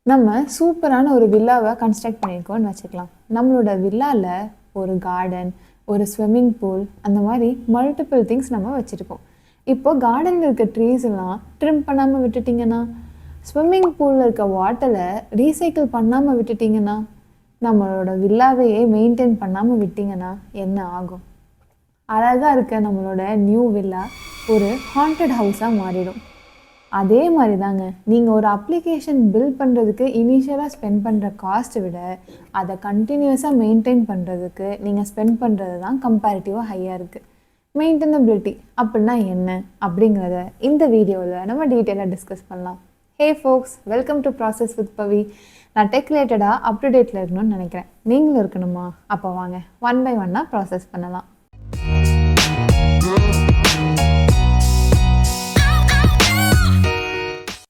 நம்ம சூப்பரான ஒரு வில்லாவை கன்ஸ்ட்ரக்ட் பண்ணியிருக்கோம்னு வச்சுக்கலாம். நம்மளோட வில்லாவில் ஒரு கார்டன், ஒரு ஸ்விம்மிங் பூல், அந்த மாதிரி மல்டிபிள் திங்ஸ் நம்ம வச்சுருக்கோம். இப்போ கார்டனில் இருக்க ட்ரீஸ் எல்லாம் ட்ரிம் பண்ணாமல் விட்டுட்டிங்கன்னா, ஸ்விம்மிங் பூலில் இருக்க வாட்டரை ரீசைக்கிள் பண்ணாமல் விட்டுட்டிங்கன்னா, நம்மளோட வில்லாவையே மெயின்டைன் பண்ணாமல் விட்டிங்கன்னா என்ன ஆகும்? அழகாக இருக்க நம்மளோட நியூ வில்லா ஒரு ஹாண்டட் ஹவுஸாக மாறிடும். அதே மாதிரி தாங்க, நீங்கள் ஒரு அப்ளிகேஷன் பில்ட் பண்ணுறதுக்கு இனிஷியலாக ஸ்பெண்ட் பண்ணுற காஸ்ட்டை விட அதை கண்டினியூஸாக மெயின்டைன் பண்ணுறதுக்கு நீங்கள் ஸ்பெண்ட் பண்ணுறது தான் கம்பேரிட்டிவாக ஹையாக இருக்குது. மெயின்டெனபிலிட்டி அப்படின்னா என்ன அப்படிங்கிறத இந்த வீடியோவில் நம்ம டீட்டெயிலாக டிஸ்கஸ் பண்ணலாம். ஹே ஃபோக்ஸ், வெல்கம் டு ப்ராசஸ் வித் பவி. நான் டெக் ரிலேட்டடாக அப் டு டேட்டில் இருக்கணும்னு நினைக்கிறேன். நீங்களும் இருக்கணுமா? அப்போ வாங்க ஒன் பை ஒன்னாக ப்ராசஸ் பண்ணலாம்.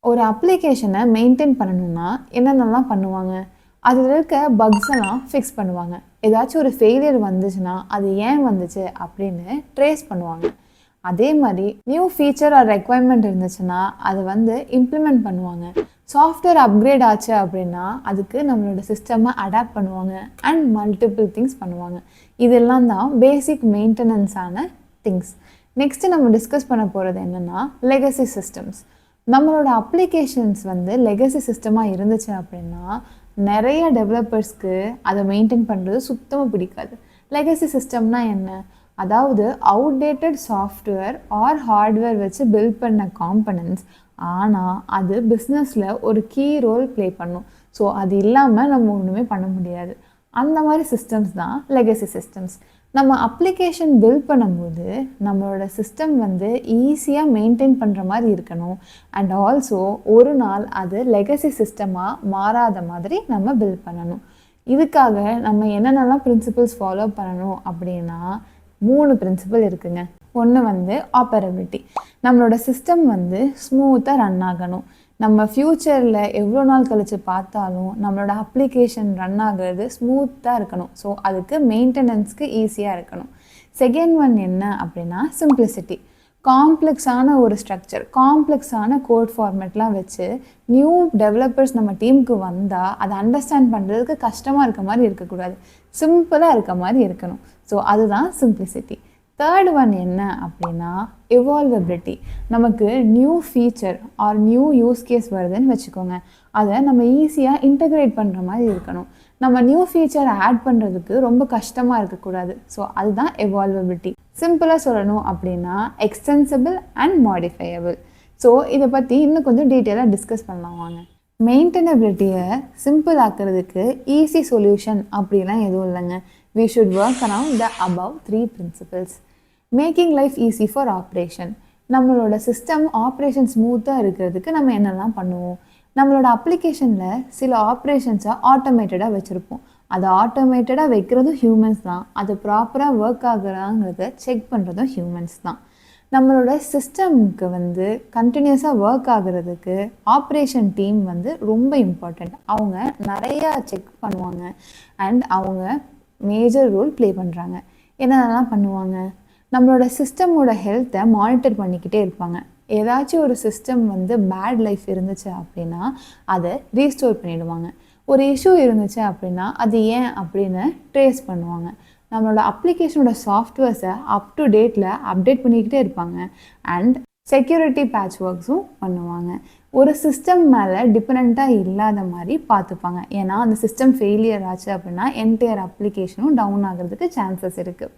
ஒரு அப்ளிகேஷனை மெயின்டைன் பண்ணணும்னா என்னென்னலாம் பண்ணுவாங்க? அதில் இருக்க பக்ஸ் எல்லாம் ஃபிக்ஸ் பண்ணுவாங்க. ஏதாச்சும் ஒரு ஃபெயிலியர் வந்துச்சுன்னா அது ஏன் வந்துச்சு அப்படின்னு ட்ரேஸ் பண்ணுவாங்க. அதே மாதிரி நியூ ஃபீச்சர் ஆர் ரெக்குவயர்மெண்ட் இருந்துச்சுன்னா அதை இம்ப்ளிமெண்ட் பண்ணுவாங்க. சாஃப்ட்வேர் அப்கிரேட் ஆச்சு அப்படின்னா அதுக்கு நம்மளோட சிஸ்டமை அடாப்ட் பண்ணுவாங்க அண்ட் மல்டிபிள் திங்ஸ் பண்ணுவாங்க. இதெல்லாம் தான் பேசிக் மெயின்டெனன்ஸான திங்ஸ். நெக்ஸ்ட்டு நம்ம டிஸ்கஸ் பண்ண போகிறது என்னென்னா லெகசி சிஸ்டம்ஸ். நம்மளோட அப்ளிகேஷன்ஸ் லெகசி சிஸ்டமாக இருந்துச்சு அப்படின்னா நிறைய டெவலப்பர்ஸ்க்கு அதை மெயின்டைன் பண்ணுறது சுத்தமாக பிடிக்காது. லெகசி சிஸ்டம்னா என்ன? அதாவது அவுடேட்டட் சாஃப்ட்வேர் ஆர் ஹார்ட்வேர் வச்சு பில்ட் பண்ண காம்பனன்ட்ஸ், ஆனால் அது பிஸ்னஸில் ஒரு கீ ரோல் ப்ளே பண்ணும். ஸோ அது இல்லாமல் நம்ம ஒன்றுமே பண்ண முடியாது. அந்த மாதிரி சிஸ்டம்ஸ் தான் லெகசி சிஸ்டம்ஸ். நம்ம அப்ளிகேஷன் பில்ட் பண்ணும்போது நம்மளோட சிஸ்டம் ஈஸியாக மெயின்டைன் பண்ணுற மாதிரி இருக்கணும். அண்ட் ஆல்சோ ஒரு நாள் அது லெகசி சிஸ்டமாக மாறாத மாதிரி நம்ம பில்ட் பண்ணணும். இதுக்காக நம்ம என்னென்னலாம் பிரின்சிபிள்ஸ் ஃபாலோ பண்ணணும் அப்படின்னா 3 பிரின்சிபிள் இருக்குங்க. ஒன்று ஆப்பரபிலிட்டி. நம்மளோட சிஸ்டம் ஸ்மூத்தாக ரன் ஆகணும். நம்ம ஃப்யூச்சரில் எவ்வளோ நாள் கழித்து பார்த்தாலும் நம்மளோட அப்ளிகேஷன் ரன் ஆகிறது ஸ்மூத்தாக இருக்கணும். ஸோ அதுக்கு மெயின்டெனன்ஸ்க்கு ஈஸியாக இருக்கணும். செகண்ட் ஒன் என்ன அப்படின்னா சிம்பிளிசிட்டி. காம்ப்ளெக்ஸான ஒரு ஸ்ட்ரக்சர், காம்ப்ளெக்ஸான கோட் ஃபார்மேட்லாம் வச்சு நியூ டெவலப்பர்ஸ் நம்ம டீமுக்கு வந்தால் அதை அண்டர்ஸ்டாண்ட் பண்ணுறதுக்கு கஷ்டமாக இருக்க மாதிரி இருக்கக்கூடாது, சிம்பிளாக இருக்க மாதிரி இருக்கணும். ஸோ அதுதான் சிம்பிளிசிட்டி. தேர்ட் ஒன் என்ன அப்படின்னா evolvability. நமக்கு new feature or new use case வருதுன்னு வச்சுக்கோங்க, அதை நம்ம ஈஸியாக இன்டகிரேட் பண்ணுற மாதிரி இருக்கணும். நம்ம நியூ ஃபீச்சர் ஆட் பண்ணுறதுக்கு ரொம்ப கஷ்டமாக இருக்கக்கூடாது. ஸோ அதுதான் evolvability. சிம்பிளாக சொல்லணும் அப்படின்னா எக்ஸ்டென்சிபிள் அண்ட் மாடிஃபையபிள். ஸோ இதை பற்றி இன்னும் கொஞ்சம் டீட்டெயிலாக டிஸ்கஸ் பண்ணலாம் வாங்க. மெயின்டெனபிலிட்டியை சிம்பிள் ஆக்கிறதுக்கு ஈஸி சொல்யூஷன் அப்படிலாம் எதுவும் இல்லைங்க. We should work around the above 3 principles. Making life easy for operation. நம்மளோட சிஸ்டம் ஆப்ரேஷன் ஸ்மூத்தாக இருக்கிறதுக்கு நம்ம என்னெல்லாம் பண்ணுவோம்? நம்மளோட அப்ளிகேஷனில் சில ஆப்ரேஷன்ஸை ஆட்டோமேட்டடாக வச்சுருப்போம். அதை ஆட்டோமேட்டடாக வைக்கிறதும் ஹியூமன்ஸ் தான். அது ப்ராப்பராக ஒர்க் ஆகுறாங்கிறத செக் பண்ணுறதும் ஹியூமன்ஸ் தான். நம்மளோட சிஸ்டமுக்கு கண்டினியூஸாக ஒர்க் ஆகுறதுக்கு ஆப்ரேஷன் டீம் ரொம்ப இம்பார்ட்டண்ட். அவங்க நிறையா செக் பண்ணுவாங்க அண்ட் அவங்க மேஜர் ரோல் ப்ளே பண்ணுறாங்க. என்னென்னலாம் பண்ணுவாங்க? நம்மளோட சிஸ்டமோட ஹெல்த்தை மானிட்டர் பண்ணிக்கிட்டே இருப்பாங்க. ஏதாச்சும் ஒரு சிஸ்டம் பேட் லைஃப் இருந்துச்சு அப்படின்னா அதை ரீஸ்டோர் பண்ணிவிடுவாங்க. ஒரு இஷ்யூ இருந்துச்சு அப்படின்னா அது ஏன் அப்படின்னு ட்ரேஸ் பண்ணுவாங்க. நம்மளோட அப்ளிகேஷனோட சாஃப்ட்வேர்ஸை அப் டு டேட்டில் அப்டேட் பண்ணிக்கிட்டே இருப்பாங்க அண்ட் செக்யூரிட்டி பேட்ச் ஒர்க்ஸும் பண்ணுவாங்க. ஒரு சிஸ்டம் மேலே டிபெண்ட்டாக இல்லாத மாதிரி பார்த்துப்பாங்க. ஏன்னா அந்த சிஸ்டம் ஃபெயிலியர் ஆச்சு அப்படின்னா என்டையர் அப்ளிகேஷனும் டவுன் ஆகிறதுக்கு சான்சஸ் இருக்குது.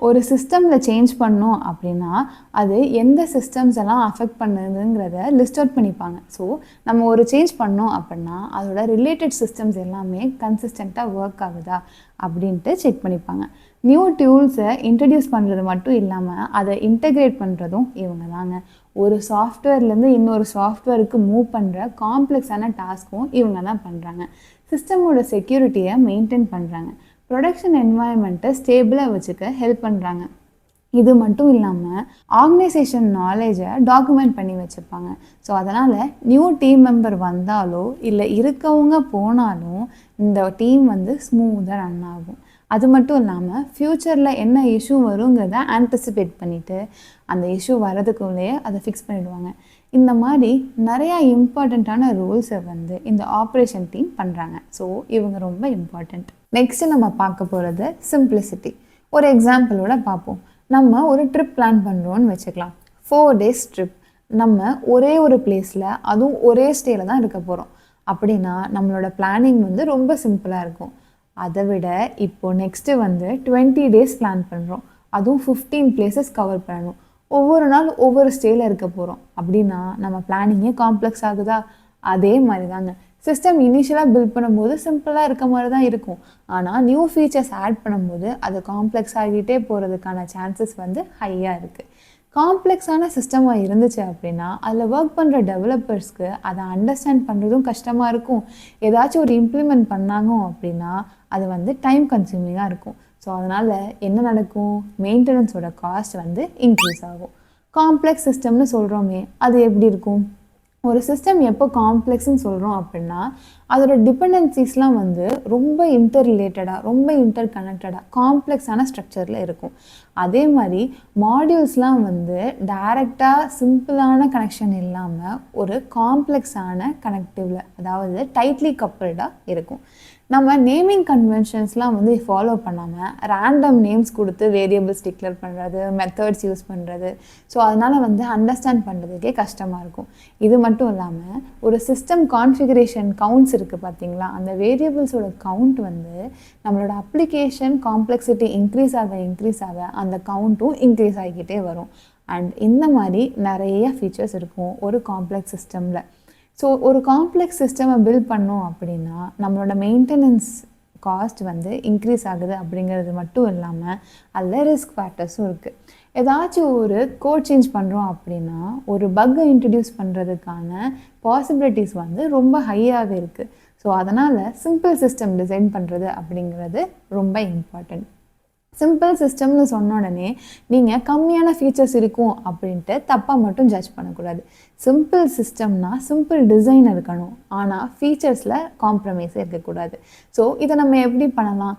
ஒரு சிஸ்டமில் சேஞ்ச் பண்ணோம் அப்படின்னா அது எந்த சிஸ்டம்ஸ் எல்லாம் அஃபெக்ட் பண்ணுதுங்கிறத லிஸ்ட் அவுட் பண்ணிப்பாங்க. ஸோ நம்ம ஒரு சேஞ்ச் பண்ணோம் அப்படின்னா அதோட ரிலேட்டட் சிஸ்டம்ஸ் எல்லாமே கன்சிஸ்டண்ட்டாக ஒர்க் ஆகுதா அப்படின்ட்டு செக் பண்ணிப்பாங்க. நியூ டூல்ஸை இன்ட்ரடியூஸ் பண்ணுறது மட்டும் இல்லாமல் அதை இன்டகிரேட் பண்ணுறதும் இவங்க தாங்க. ஒரு சாஃப்ட்வேர்லேருந்து இன்னொரு சாஃப்ட்வேருக்கு மூவ் பண்ணுற காம்ப்ளெக்ஸான டாஸ்க்கும் இவங்க தான் பண்ணுறாங்க. சிஸ்டமோட செக்யூரிட்டியை மெயின்டைன் பண்ணுறாங்க. ப்ரொடக்ஷன் என்வாயன்மெண்ட்டை ஸ்டேபிளாக வச்சுக்க ஹெல்ப் பண்ணுறாங்க. இது மட்டும் இல்லாமல் ஆர்கனைசேஷன் நாலேஜை டாக்குமெண்ட் பண்ணி வச்சுருப்பாங்க. ஸோ அதனால் நியூ டீம் மெம்பர் வந்தாலோ இல்லை இருக்கவங்க போனாலும் இந்த டீம் ஸ்மூத்தாக ரன் ஆகும். அது மட்டும் இல்லாமல் ஃப்யூச்சரில் என்ன இஷ்யூ வருங்கிறத ஆன்டிசிபேட் பண்ணிவிட்டு அந்த இஷ்யூ வரதுக்குள்ளேயே அதை ஃபிக்ஸ் பண்ணிவிடுவாங்க. இந்த மாதிரி நிறையா இம்பார்ட்டண்ட்டான ரோல்ஸை வந்து இந்த ஆப்ரேஷன் டீம் பண்ணுறாங்க. ஸோ இவங்க ரொம்ப இம்பார்ட்டண்ட். நெக்ஸ்ட்டு நம்ம பார்க்க போகிறது சிம்பிளிசிட்டி. ஒரு எக்ஸாம்பிளோட பார்ப்போம். நம்ம ஒரு ட்ரிப் பிளான் பண்ணுறோன்னு வச்சுக்கலாம். 4 days ட்ரிப். நம்ம ஒரே ஒரு பிளேஸில் அதுவும் ஒரே ஸ்டேயில் தான் இருக்க போகிறோம். அப்படின்னா நம்மளோட பிளானிங் வந்து ரொம்ப சிம்பிளாக இருக்கும். அதை விட இப்போது நெக்ஸ்ட்டு வந்து 20 days பிளான் பண்ணுறோம். அதுவும் 15 places கவர் பண்ணணும். ஒவ்வொரு நாள் ஒவ்வொரு ஸ்டேயில் இருக்க போகிறோம். அப்படின்னா நம்ம பிளானிங்கே காம்ப்ளெக்ஸ் ஆகுதா? அதே மாதிரி தாங்க. சிஸ்டம் இனிஷியலாக பில்ட் பண்ணும்போது சிம்பிளாக இருக்க மாதிரி தான் இருக்கும். ஆனால் நியூ ஃபீச்சர்ஸ் ஆட் பண்ணும்போது அது காம்ப்ளெக்ஸ் ஆகிட்டே போகிறதுக்கான சான்சஸ் வந்து ஹையாக இருக்குது. காம்ப்ளெக்ஸான சிஸ்டமாக இருந்துச்சு அப்படின்னா அதில் ஒர்க் பண்ணுற டெவலப்பர்ஸ்க்கு அதை அண்டர்ஸ்டாண்ட் பண்ணுறதும் கஷ்டமாக இருக்கும். ஏதாச்சும் ஒரு இம்ப்ளிமெண்ட் பண்ணாங்க அப்படின்னா அது வந்து டைம் கன்சியூமிங்காக இருக்கும். ஸோ அதனால் என்ன நடக்கும்? மெயின்டெனன்ஸோட காஸ்ட் வந்து இன்க்ரீஸ் ஆகும். காம்ப்ளெக்ஸ் சிஸ்டம்னு சொல்கிறோமே, அது எப்படி இருக்கும்? ஒரு சிஸ்டம் எப்போ காம்ப்ளெக்ஸ்ன்னு சொல்கிறோம் அப்படின்னா அதோட டிபெண்டன்சிஸ்லாம் வந்து ரொம்ப இன்டர் ரொம்ப இன்டர் கனெக்டடாக காம்ப்ளெக்ஸான ஸ்ட்ரக்சரில் இருக்கும். அதே மாதிரி மாடியூல்ஸ்லாம் வந்து டைரெக்டாக சிம்பிளான கனெக்ஷன் இல்லாமல் ஒரு காம்ப்ளெக்ஸான கனெக்டிவில், அதாவது டைட்லி கப்பிள்டாக இருக்கும். நம்ம நேமிங் கன்வென்ஷன்ஸ்லாம் வந்து ஃபாலோ பண்ணாமல் ரேண்டம் நேம்ஸ் கொடுத்து வேரியபிள்ஸ் டிக்ளேர் பண்ணுறது, மெத்தட்ஸ் யூஸ் பண்ணுறது. ஸோ அதனால் வந்து அண்டர்ஸ்டாண்ட் பண்ணுறதுக்கே கஷ்டமாக இருக்கும். இது மட்டும் இல்லாமல் ஒரு சிஸ்டம் கான்ஃபிகரேஷன் கவுண்ட்ஸ் இருக்குது பார்த்தீங்களா, அந்த வேரியபிள்ஸோட கவுண்ட் வந்து நம்மளோட அப்ளிகேஷன் காம்ப்ளெக்சிட்டி இன்க்ரீஸ் ஆக அந்த கவுண்ட்டும் இன்க்ரீஸ் ஆகிக்கிட்டே வரும். அண்ட் இந்த மாதிரி நிறைய ஃபீச்சர்ஸ் இருக்கும் ஒரு காம்ப்ளெக்ஸ் சிஸ்டமில். ஸோ ஒரு காம்ப்ளெக்ஸ் சிஸ்டமை பில்ட் பண்ணோம் அப்படின்னா நம்மளோட மெயின்டெனன்ஸ் காஸ்ட் வந்து இன்க்ரீஸ் ஆகுது அப்படிங்கிறது மட்டும் இல்லாமல் அதில் ரிஸ்க் ஃபேக்டர்ஸும் இருக்குது. ஏதாச்சும் ஒரு கோட் சேஞ்ச் பண்ணுறோம் அப்படின்னா ஒரு பக்கை இன்ட்ரடியூஸ் பண்ணுறதுக்கான பாசிபிலிட்டிஸ் வந்து ரொம்ப ஹையாகவே இருக்குது. ஸோ அதனால் சிம்பிள் சிஸ்டம் டிசைன் பண்ணுறது அப்படிங்கிறது ரொம்ப இம்பார்ட்டண்ட். சிம்பிள் சிஸ்டம்னு சொன்ன உடனே நீங்கள் கம்மியான ஃபீச்சர்ஸ் இருக்கும் அப்படின்ட்டு தப்பாக மட்டும் ஜட்ஜ் பண்ணக்கூடாது. சிம்பிள் சிஸ்டம்னா சிம்பிள் டிசைன் இருக்கணும், ஆனால் ஃபீச்சர்ஸில் காம்ப்ரமைஸே இருக்கக்கூடாது. ஸோ இதை நம்ம எப்படி பண்ணலாம்?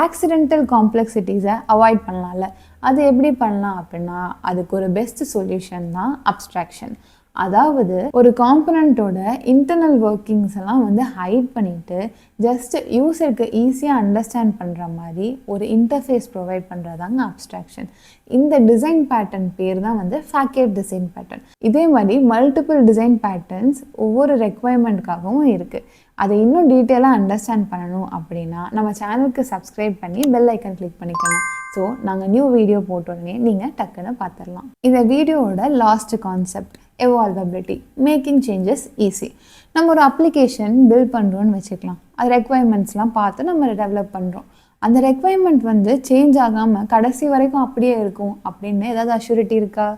ஆக்சிடென்டல் காம்ப்ளெக்சிட்டிஸை அவாய்ட் பண்ணலாம்ல. அது எப்படி பண்ணலாம் அப்படின்னா அதுக்கு ஒரு பெஸ்ட் சொல்யூஷன் தான் அப்ஸ்ட்ராக்ஷன். அதாவது ஒரு காம்பனண்ட்டோட இன்டர்னல் ஒர்க்கிங்ஸ் எல்லாம் வந்து ஹைட் பண்ணிவிட்டு ஜஸ்ட் யூஸருக்கு ஈஸியாக அண்டர்ஸ்டாண்ட் பண்ணுற மாதிரி ஒரு இன்டர்ஃபேஸ் ப்ரொவைட் பண்ணுறதாங்க அப்ஸ்ட்ராக்ஷன். இந்த டிசைன் பேட்டர்ன் பேர் தான் வந்து ஃபேக்கேட் டிசைன் பேட்டர்ன். இதே மாதிரி மல்டிபிள் டிசைன் பேட்டர்ன்ஸ் ஒவ்வொரு ரெக்குவயர்மெண்ட்காகவும் இருக்குது. அதை இன்னும் டீட்டெயிலாக அண்டர்ஸ்டாண்ட் பண்ணணும் அப்படின்னா நம்ம சேனலுக்கு சப்ஸ்கிரைப் பண்ணி பெல் ஐக்கன் கிளிக் பண்ணிக்கோங்க. ஸோ நாங்கள் நியூ வீடியோ போட்டோடனே நீங்கள் டக்குன்னு பார்த்துடலாம். இந்த வீடியோவோட last concept evolvability, making changes easy. நம்ம ஒரு அப்ளிகேஷன் பில்ட் பண்ணுறோன்னு வச்சுக்கலாம். அது ரெக்குவயர்மெண்ட்ஸ்லாம் பார்த்து நம்ம டெவலப் பண்ணுறோம். அந்த ரெக்குவயர்மெண்ட் வந்து சேஞ்ச் ஆகாமல் கடைசி வரைக்கும் அப்படியே இருக்கும் அப்படின்னு ஏதாவது அஷ்யூரிட்டி இருக்கா?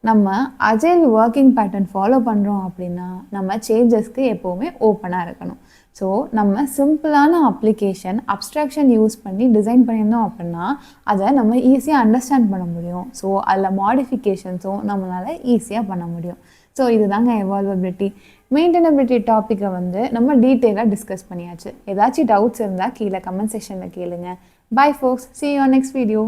நம்ம அஜைல் ஒர்க்கிங் பேட்டர்ன் ஃபாலோ பண்ணுறோம் அப்படின்னா நம்ம சேஞ்சஸ்க்கு எப்போவுமே ஓப்பனாக இருக்கணும். ஸோ நம்ம சிம்பிளான அப்ளிகேஷன் அப்ஸ்ட்ராக்ஷன் யூஸ் பண்ணி டிசைன் பண்ணியிருந்தோம் அப்படின்னா அதை நம்ம ஈஸியாக அண்டர்ஸ்டாண்ட் பண்ண முடியும். ஸோ அதில் மாடிஃபிகேஷன்ஸும் நம்மளால் ஈஸியாக பண்ண முடியும். ஸோ இதுதாங்க எவால்வபிலிட்டி. மெயின்டெனபிலிட்டி டாப்பிக்கை வந்து நம்ம டீட்டெயிலாக டிஸ்கஸ் பண்ணியாச்சு. ஏதாச்சும் டவுட்ஸ் இருந்தால் கீழே கமெண்ட் செக்ஷனில் கேளுங்க. Bye folks, see you on next video.